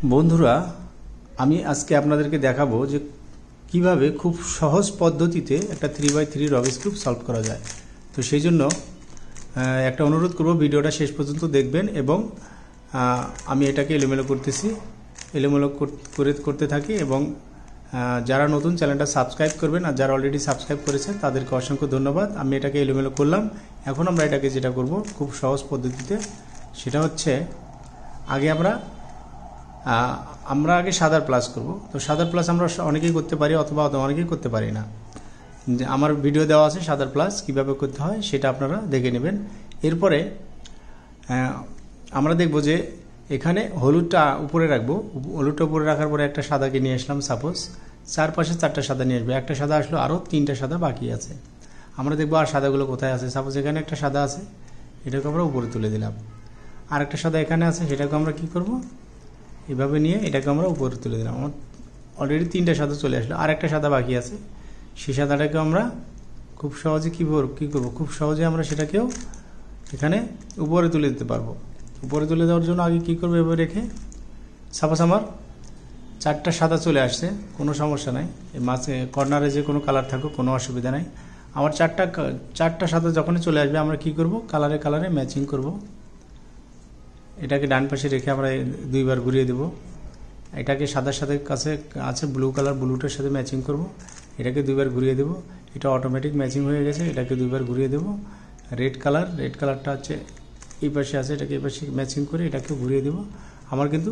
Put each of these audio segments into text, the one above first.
বন্ধুরা, আমি আজকে আপনাদেরকে দেখাবো যে কিভাবে খুব সহজ পদ্ধতিতে একটা 3x3 রবিক্স কিউব সলভ করা যায়। তো সেই জন্য একটা অনুরোধ করব, ভিডিওটা শেষ পর্যন্ত দেখবেন এবং আমি এটাকে এলোমেলো করতেছি, এলোমেলো করতে থাকি এবং যারা নতুন চ্যানেলটা সাবস্ক্রাইব করবেন আর যারা অলরেডি সাবস্ক্রাইব করেছেন তাদেরকে অসংখ্য ধন্যবাদ। আমি এটাকে এলোমেলো করলাম। এখন আমরা এটাকে যেটা করব খুব সহজ পদ্ধতিতে, সেটা হচ্ছে আগে আমরা আগে সাদার প্লাস করব। তো সাদার প্লাস আমরা অনেকেই করতে পারি অথবা অনেকেই করতে পারি না। আমার ভিডিও দেওয়া আছে সাদার প্লাস কিভাবে করতে হয়, সেটা আপনারা দেখে নেবেন। এরপরে আমরা দেখব যে এখানে হলুদটা উপরে রাখবো। হলুদটা উপরে রাখার পরে একটা সাদাকে নিয়ে আসলাম, সাপোজ চারপাশে 4টা সাদা নিয়ে আসবে। একটা সাদা আসলো, আরও 3টা সাদা বাকি আছে। আমরা দেখবো আর সাদাগুলো কোথায় আছে। সাপোজ এখানে একটা সাদা আছে, এটাকে আমরা উপরে তুলে দিলাম। আর একটা সাদা এখানে আছে, সেটাকে আমরা কি করব, এভাবে নিয়ে এটাকে আমরা উপরে তুলে দিলাম। আমার অলরেডি 3টা সাদা চলে আসলো, আর একটা সাদা বাকি আছে। সেই সাদাটাকে আমরা খুব সহজে কী করব, খুব সহজে আমরা সেটাকেও এখানে উপরে তুলে দিতে পারবো। উপরে তুলে দেওয়ার জন্য আগে কী করবো, এভাবে রেখে সাপোজ আমার 4টা সাদা চলে আসছে, কোনো সমস্যা নাই। এই মাঝে কর্নারে যে কোনো কালার থাকুক, কোনো অসুবিধা নাই। আমার চারটা সাদা যখনই চলে আসবে, আমরা কি করব, কালারে ম্যাচিং করব। এটাকে ডান পাশে রেখে আমরা 2বার ঘুরিয়ে দেব। এটাকে সাদার সাথে কাছে আছে ব্লু কালার, ব্লুটার সাথে ম্যাচিং করব। এটাকে 2বার ঘুরিয়ে দেব। এটা অটোমেটিক ম্যাচিং হয়ে গেছে। এটাকে 2বার ঘুরিয়ে দেব। রেড কালারটা হচ্ছে এই পাশে আছে, এটাকে এই পাশে ম্যাচিং করে এটাকে ঘুরিয়ে দেব। আমার কিন্তু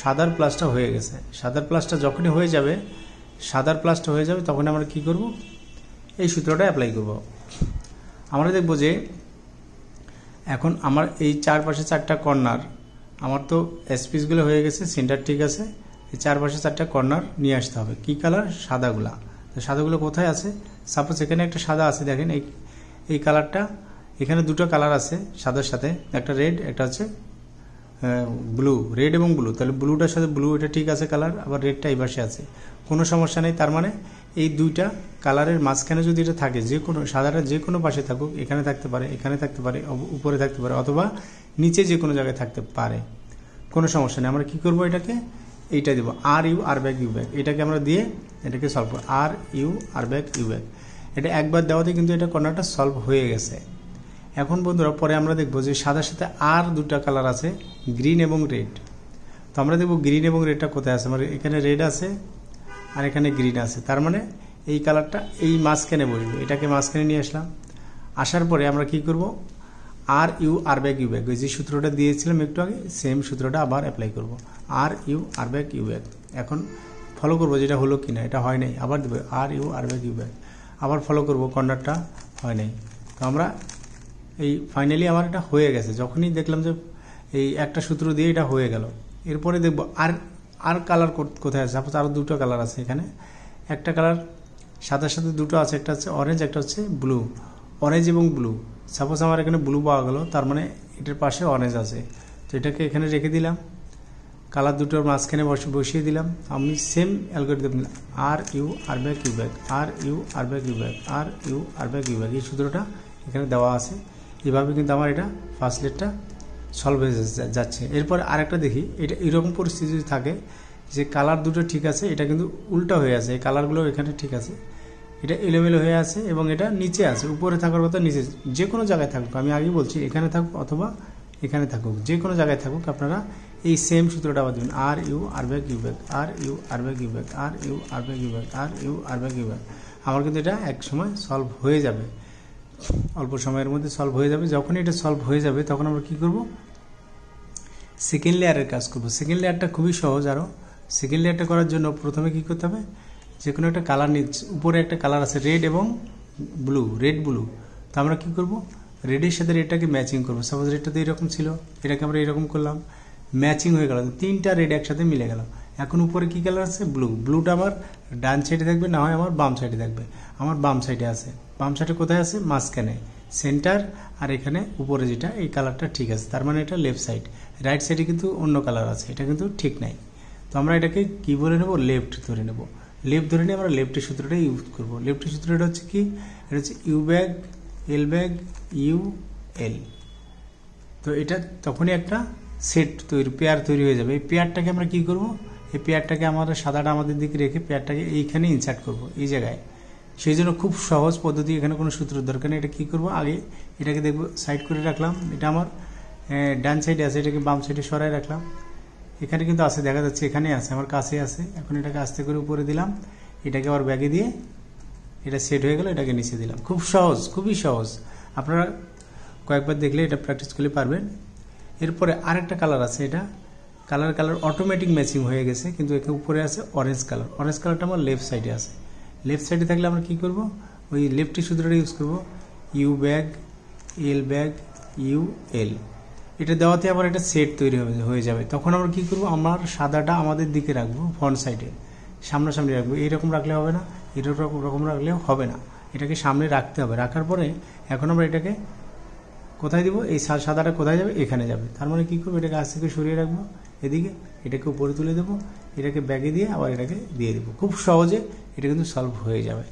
সাদার প্লাসটা হয়ে গেছে। সাদার প্লাসটা যখনই হয়ে যাবে, তখন আমরা কি করব, এই সূত্রটা অ্যাপ্লাই করব। আমরা দেখব যে এখন আমার এই চারপাশে 4টা কর্নার, আমার তো স্পেসগুলো হয়ে গেছে, সেন্টার ঠিক আছে। এই চারপাশে 4টা কর্নার নিয়ে আসতে হবে। কি কালার, সাদাগুলা। তো সাদাগুলো কোথায় আছে, সাপোজ এখানে একটা সাদা আছে, দেখেন এই কালারটা, এখানে 2টো কালার আছে সাদার সাথে, একটা রেড, একটা হচ্ছে ব্লু, রেড এবং ব্লু। তাহলে ব্লুটার সাথে ব্লু, এটা ঠিক আছে কালার, আবার রেডটা এই পাশে আছে, কোনো সমস্যা নেই। তার মানে এই 2টা কালারের মাঝখানে যদি এটা থাকে, যে কোনো সাদাটা যে কোনো পাশে থাকুক, এখানে থাকতে পারে, এখানে থাকতে পারে, উপরে থাকতে পারে, অথবা নিচে যে কোনো জায়গায় থাকতে পারে, কোনো সমস্যা নেই। আমরা কি করব, এটাকে এইটা দেবো R U R back U back, এটাকে আমরা দিয়ে এটাকে সলভ করব। R U R back U back, এটা একবার দেওয়াতে কিন্তু এটা কর্নারটা সলভ হয়ে গেছে। এখন বন্ধুরা, পরে আমরা দেখব যে সাদার সাথে আর 2টা কালার আছে, গ্রিন এবং রেড। তো আমরা দেখব গ্রিন এবং রেডটা কোথায় আছে। আমার এখানে রেড আছে আর এখানে গ্রিন আছে। তার মানে এই কালারটা এই মাঝখানে বসবে। এটাকে মাঝখানে নিয়ে আসলাম। আসার পরে আমরা কি করব, R U R back U back, ওই যে সূত্রটা দিয়েছিলাম একটু আগে, সেম সূত্রটা আবার অ্যাপ্লাই করব। R U R back U back. এখন ফলো করব যেটা হলো কি না, এটা হয় নাই, আবার দেবো R U R back U back, আবার ফলো করব, কর্নারটা হয় নাই। তো আমরা এই ফাইনালি আমার এটা হয়ে গেছে। যখনই দেখলাম যে এই একটা সূত্র দিয়ে এটা হয়ে গেল, এরপরে দেখব আর কালার কোথায় আছে। সাপোজ আরও 2টো কালার আছে এখানে, একটা কালার সাদার সাথে 2টো আছে, একটা হচ্ছে অরেঞ্জ, একটা হচ্ছে ব্লু। অরেঞ্জ এবং ব্লু, সাপোজ আমার এখানে ব্লু পাওয়া গেল, তার মানে এটার পাশে অরেঞ্জ আছে। তো এটাকে এখানে রেখে দিলাম, কালার 2টোর মাঝখানে বসিয়ে দিলাম। আমি সেম অ্যালগরিদম দিলাম, R U R back U back, R U R back U back, R U R back U back. এই সূত্রটা এখানে দেওয়া আছে। এভাবে কিন্তু আমার এটা ফার্স্ট লেটটা সলভ হয়ে যাচ্ছে। এরপর আরেকটা দেখি, এটা এরকম পরিস্থিতি যদি থাকে যে কালার 2টো ঠিক আছে, এটা কিন্তু উল্টা হয়ে আছে, এই কালারগুলো এখানে ঠিক আছে, এটা এলোমেলো হয়ে আছে এবং এটা নিচে আছে। উপরে থাকার কথা নিচে, যে কোনো জায়গায় থাকুক, আমি আগেই বলছি, এখানে থাকুক অথবা এখানে থাকুক, যে কোনো জায়গায় থাকুক, আপনারা এই সেম সূত্রটা আবার দেবেন, R U R back U back, R U R back U back, R U R back U back, R U R back U back. আমার কিন্তু এটা এক সময় সলভ হয়ে যাবে, অল্প সময়ের মধ্যে সলভ হয়ে যাবে। যখনই এটা সলভ হয়ে যাবে, তখন আমরা কি করব, সেকেন্ড লেয়ারের কাজ করব। সেকেন্ড লেয়ারটা খুবই সহজ। আরও সেকেন্ড লেয়ারটা করার জন্য প্রথমে কি করতে হবে, যে কোনো একটা কালার নিচ্ছে, উপরে একটা কালার আছে রেড এবং ব্লু, রেড ব্লু। তো আমরা কি করব, রেডের সাথে রেডটাকে ম্যাচিং করবো। সাপোজ রেডটা তো এরকম ছিল, এটাকে আমরা এরকম করলাম, ম্যাচিং হয়ে গেল, 3টা রেড একসাথে মিলে গেল। এখন উপরে কি কালার আছে, ব্লু। ব্লুটা আমার ডান সাইডে থাকবে, না হয় আমার বাম সাইডে থাকবে। আমার বাম সাইডে আছে। বাম সাইডে কোথায় আছে, মাঝখানে, সেন্টার, আর এখানে উপরে যেটা, এই কালারটা ঠিক আছে, তার মানে এটা লেফট সাইড। রাইট সাইডে কিন্তু অন্য কালার আছে, এটা কিন্তু ঠিক নাই। তো আমরা এটাকে কি বলে নেব, লেফট ধরে নেব। লেফট ধরে নিয়ে আমরা লেফটের সূত্রটা ইউজ করব। লেফটের সূত্রটা হচ্ছে কি, এটা হচ্ছে ইউ ব্যাগ এল ব্যাগ ইউ এল। তো এটা তখনই একটা সেট তৈরি, পেয়ার তৈরি হয়ে যাবে। এই পেয়ারটাকে আমরা কি করব, এই পেয়ারটাকে আমাদের সাদাটা আমাদের দিকে রেখে পেয়ারটাকে এইখানে ইনসার্ট করব, এই জায়গায়। সেই জন্য খুব সহজ পদ্ধতি, এখানে কোনো সূত্রের দরকার নেই। এটা কী করবো, আগে এটাকে দেখবো সাইড করে রাখলাম, এটা আমার ডান সাইডে আছে, এটাকে বাম সাইডে সরাই রাখলাম। এখানে কিন্তু আছে, দেখা যাচ্ছে এখানে আছে, আমার কাছে আছে। এখন এটাকে আস্তে করে উপরে দিলাম, এটাকে আবার ব্যাগে দিয়ে এটা সেট হয়ে গেল, এটাকে নিচে দিলাম। খুব সহজ, খুবই সহজ। আপনারা কয়েকবার দেখলে এটা প্র্যাকটিস করলে পারবেন। এরপরে আরেকটা কালার আছে, এটা কালার অটোমেটিক ম্যাচিং হয়ে গেছে, কিন্তু এখানে উপরে আছে অরেঞ্জ কালার। অরেঞ্জ কালারটা আমার লেফট সাইডে আছে। লেফট সাইডে থাকলে আমরা কী করব, ওই লেফটি সূত্রটা ইউজ করব, ইউ ব্যাগ এল ব্যাগ ইউ এল। এটা দেওয়াতে আবার একটা সেট তৈরি হয়ে যাবে। তখন আমরা কী করব, আমার সাদাটা আমাদের দিকে রাখবো, ফ্রন্ট সাইডে সামনাসামনি রাখবো। এইরকম রাখলে হবে না, এরকম রাখলেও হবে না, এটাকে সামনে রাখতে হবে। রাখার পরে এখন আমরা এটাকে কোথায় দিব, এই সাদাটা কোথায় যাবে, এখানে যাবে। তার মানে কী করবো, এটাকে আজ থেকে সরিয়ে রাখবো এদিকে, এটাকে উপরে তুলে দেবো, এটাকে ব্যাগে দিয়ে আবার এটাকে দিয়ে দেবো। খুব সহজে এটা কিন্তু সলভ হয়ে যাবে।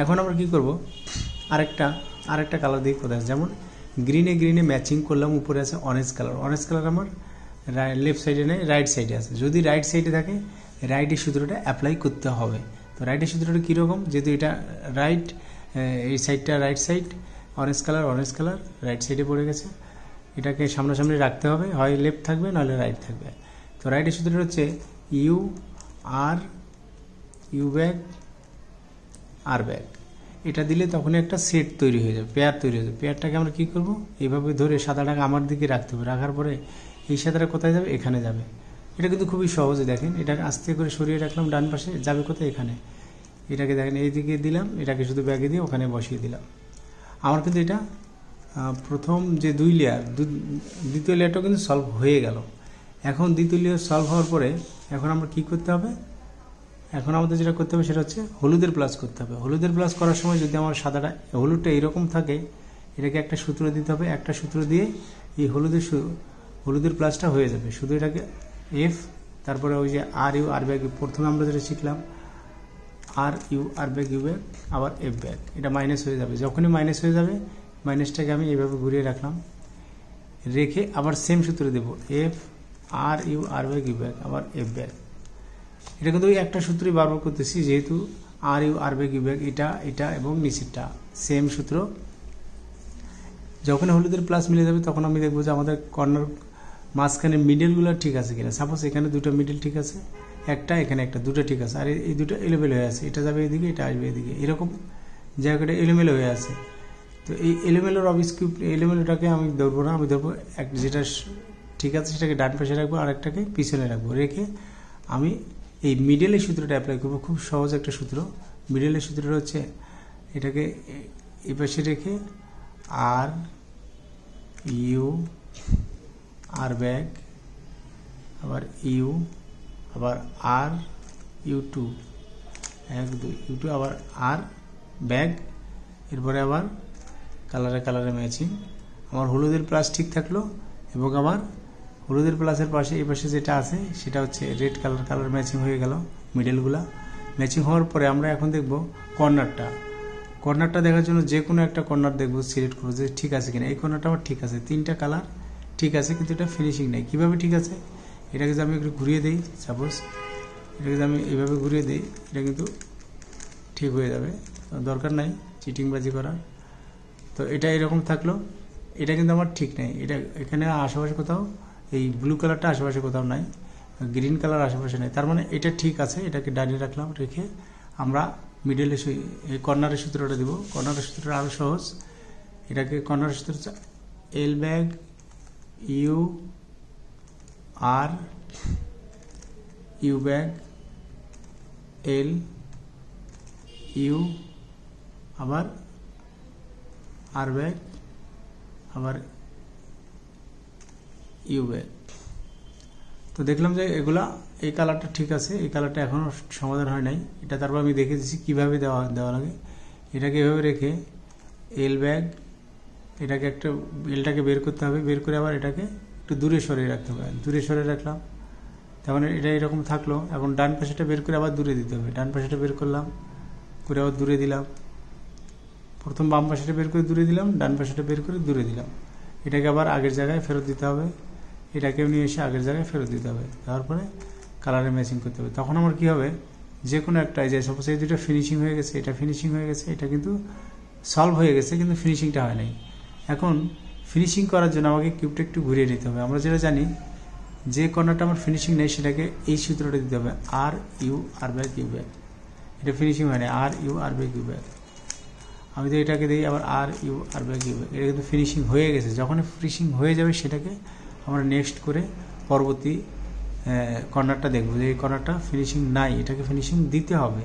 এখন আমরা কি করব, আরেকটা কালার দিয়ে কোথায়, যেমন গ্রিনে ম্যাচিং করলাম, উপরে আছে অরেঞ্জ কালার। অরেঞ্জ কালার আমার লেফট সাইডে নেই, রাইট সাইডে আছে। যদি রাইট সাইডে থাকে, রাইটের সূত্রটা অ্যাপ্লাই করতে হবে। তো রাইটের সূত্রটা কীরকম, যেহেতু এটা রাইট, এই সাইডটা right side, orange colour right সাইডে পড়ে গেছে, এটাকে সামনাসামনি রাখতে হবে, হয় লেফট থাকবে নাহলে রাইট থাকবে। তো রাইটের সূত্রটা হচ্ছে ইউ ব্যাগ আর ব্যাগ। এটা দিলে তখন একটা সেট তৈরি হয়ে যাবে, পেয়ার তৈরি হয়ে যাবে। পেয়ারটাকে আমরা কী করব, এইভাবে ধরে সাদাটাকে আমার দিকে রাখতে হবে। রাখার পরে এই সাদাটা কোথায় যাবে, এখানে যাবে। এটা কিন্তু খুবই সহজে, দেখেন এটাকে আস্তে করে সরিয়ে রাখলাম, ডান পাশে যাবে কোথায়, এখানে। এটাকে দেখেন এইদিকে দিলাম, এটাকে শুধু ব্যাগে দিয়ে ওখানে বসিয়ে দিলাম। আমার কিন্তু এটা প্রথম যে দ্বিতীয় লেয়ারটাও কিন্তু সলভ হয়ে গেল। এখন দ্বিতীয় লেয়ার সলভ হওয়ার পরে এখন আমরা কি করতে হবে, এখন আমাদের যেটা করতে হবে সেটা হচ্ছে হলুদের প্লাস করতে হবে। হলুদের প্লাস করার সময় যদি আমার সাদাটা, হলুদটা এইরকম থাকে, এটাকে একটা সূত্র দিতে হবে। একটা সূত্র দিয়ে এই হলুদের প্লাসটা হয়ে যাবে। শুধু এটাকে এফ, তারপরে ওই যে আর ব্যাগ, প্রথমে আমরা যেটা শিখলাম আর ব্যাগ ইউ ব্যাগ, আবার এফ ব্যাগ, এটা মাইনাস হয়ে যাবে। যখনই মাইনাস হয়ে যাবে, মাইনাসটাকে আমি এইভাবে ঘুরিয়ে রাখলাম, রেখে আবার সেম সূত্র দেব, F R bag U bag, আবার এফ ব্যাগ। এটা কিন্তু ওই একটা সূত্রই বারবার করতেছি, যেহেতু আর ব্যাগ ইউ ব্যাগ, এটা এবং নিচেরটা সেম সূত্র। যখন হলুদের প্লাস মিলে যাবে, তখন আমি দেখবো যে আমাদের কর্নার মাঝখানে মিডলগুলো ঠিক আছে কিনা। সাপোজ এখানে দুটো মিডল ঠিক আছে, একটা এখানে একটা, দুটো ঠিক আছে, আর এই দুটো এলোমেলো হয়ে আছে, এটা যাবে এদিকে, এটা আসবে এদিকে, এরকম জায়গাটা এলোমেলো হয়ে আছে। তো এই এলোমেলোটাকে আমি ধরবো না, আমি ধরবো যেটা ঠিক আছে সেটাকে ডান পাশে রাখবো, আর একটাকে পিছনে রাখবো। রেখে আমি এই মিডলের সূত্রটা অ্যাপ্লাই করবো। খুব সহজ একটা সূত্র। মিডলের সূত্রটা হচ্ছে, এটাকে এই পাশে রেখে আর ব্যাগ, আবার ইউ2, 1 2 ইউ2, আবার আর ব্যাগ, এরপরে আবার কালারে ম্যাচিং। আমার হলুদের প্লাস ঠিক থাকলো, এবং আবার হলুদের প্লাসের পাশে এই পাশে যেটা আছে সেটা হচ্ছে রেড কালার ম্যাচিং হয়ে গেল। মিডলগুলা ম্যাচিং হওয়ার পরে আমরা এখন দেখব কর্নারটা দেখার জন্য যে কোনো একটা কর্নার দেখবো, সিলেক্ট করবো যে ঠিক আছে কিনা। এই কর্নারটা আমার ঠিক আছে, 3টা কালার ঠিক আছে, কিন্তু এটা ফিনিশিং নেই। কীভাবে ঠিক আছে, এটাকে যদি আমি একটু ঘুরিয়ে দিই, সাপোজ এটাকে যদি আমি এইভাবে ঘুরিয়ে দিই, এটা কিন্তু ঠিক হয়ে যাবে, দরকার নাই চিটিংবাজি করার। তো এটা এরকম থাকলো, এটা কিন্তু আমার ঠিক নেই। এটা এখানে আশেপাশে কোথাও, এই ব্লু কালারটা আশেপাশে কোথাও নাই, গ্রিন কালার আশেপাশে নেই। তার মানে এটা ঠিক আছে, এটাকে ডানে রাখলাম। রেখে আমরা মিডলে এই কর্নারের সূত্রটা দিব। কর্নারের সূত্রটা আরও সহজ। এটাকে কর্নারের সূত্র হচ্ছে এল ব্যাগ ইউ ব্যাগ এল ইউ, আবার আর ব্যাগ, আবার ইউ ব্যাগ। তো দেখলাম যে এগুলা, এই কালারটা ঠিক আছে, এই কালারটা এখনও সমাধান হয় নাই। এটা তারপর আমি দেখে দিচ্ছি কীভাবে দেওয়া লাগে। এটাকে এভাবে রেখে এল ব্যাগ, এটাকে এলটাকে বের করতে হবে, বের করে আবার এটাকে একটু দূরে সরিয়ে রাখতে হবে। দূরে সরিয়ে রাখলাম, তখন এটা এরকম থাকলো। এখন ডান পাশেটা বের করে আবার দূরে দিতে হবে। ডান পাশেটা বের করলাম, করে আবার দূরে দিলাম। প্রথম বাম পাশেটা বের করে দূরে দিলাম, ডান পাশেটা বের করে দূরে দিলাম। এটাকে আবার আগের জায়গায় ফেরত দিতে হবে। এটাকেও নিয়ে এসে আগের জায়গায় ফেরত দিতে হবে। তারপরে কালারে ম্যাচিং করতে হবে। তখন আমার কি হবে, যে কোনো একটা যে সাপোজ এই দুটো ফিনিশিং হয়ে গেছে, এটা ফিনিশিং হয়ে গেছে, এটা কিন্তু সলভ হয়ে গেছে, কিন্তু ফিনিশিংটা হয় নাই। এখন ফিনিশিং করার জন্য আমাকে কিউবটা একটু ঘুরিয়ে নিতে হবে। আমরা যেটা জানি, যে কর্নারটা আমার ফিনিশিং নেই সেটাকে এই সূত্রটা দিতে হবে, R U R by Q back. এটা ফিনিশিং হয় না, R U R by Q back. আমি তো এটাকে দিই আবার R U R by Q back. এটা কিন্তু ফিনিশিং হয়ে গেছে। যখন ফিনিশিং হয়ে যাবে সেটাকে আমরা নেক্সট করে পরবর্তী কর্নারটা দেখবো, যে এই কর্নারটা ফিনিশিং নাই, এটাকে ফিনিশিং দিতে হবে।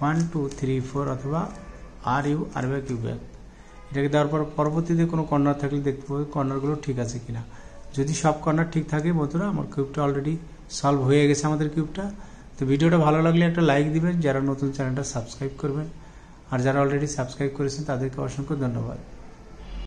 1 2 3 4 অথবা R U R by Q back. এটাকে দেওয়ার পর পরবর্তীতে কোনো কর্নার থাকলে দেখতে পাবো কর্নারগুলো ঠিক আছে কিনা। যদি সব কর্নার ঠিক থাকে বন্ধুরা, আমার কিউবটা অলরেডি সলভ হয়ে গেছে আমাদের কিউবটা। তো ভিডিওটা ভালো লাগলে একটা লাইক দিবেন, যারা নতুন চ্যানেলটা সাবস্ক্রাইব করবেন, আর যারা অলরেডি সাবস্ক্রাইব করেছেন তাদেরকে অসংখ্য ধন্যবাদ।